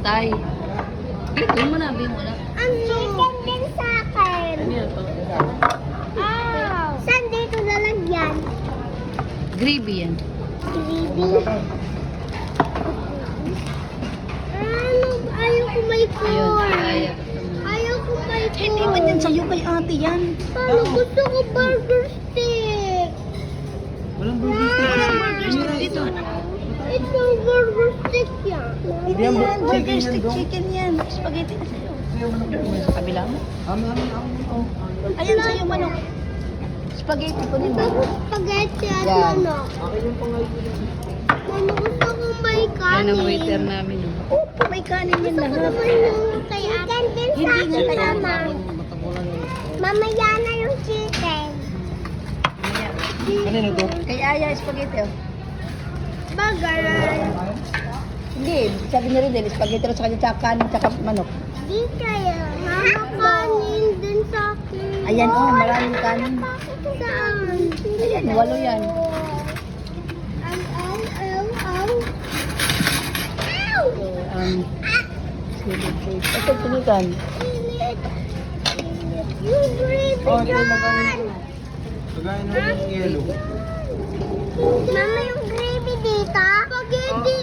Tay. Bigyan mo na, bigyan mo na. Ang chicken din sa akin. Ano yan to? Saan dito lalagyan? Gravy yan. Gravy. Ano? Ayaw ko may Ayun, corn. kaya. Ayaw ko may corn. Hindi man yan sa'yo kay ate yan. Paano gusto ko burger stick? Walang burger stick. Walang burger stick dito. Ito burger stick yan. Hindi Yan, yan, burger chicken yan, stick, dong. chicken yan. Spaghetti na sa'yo. Doon mo sa kabila mo. Ayan sa'yo manok. Spaghetti ko din Gusto ba? ko spaghetti at Yan. manok. Akin yung pangalan. Mama, gusto ko may Yan kanin. ang waiter namin. Oh. Opo, may kanin yan Gusto ko lahat. naman yung kay ate. Chicken din sa Hindi nga akin, kaya mama. Matabulan na yun. Mamaya na yung chicken. Kanino to? Kay Aya, spaghetti oh. Burger. Hindi, sabi niya rin din, spaghetti rin sa kanya, tsaka kanin, tsaka manok. Di kaya. Mama, kanin din sa akin. Ayan, oh, maraming kanin. Saan? Ayan, 8 yan. Ow. So, ito, tunikan. Init. Yung gravy Oh, ito dyan. lagay. Lagay ng yellow. Mama, yung gravy dito. Spaghetti.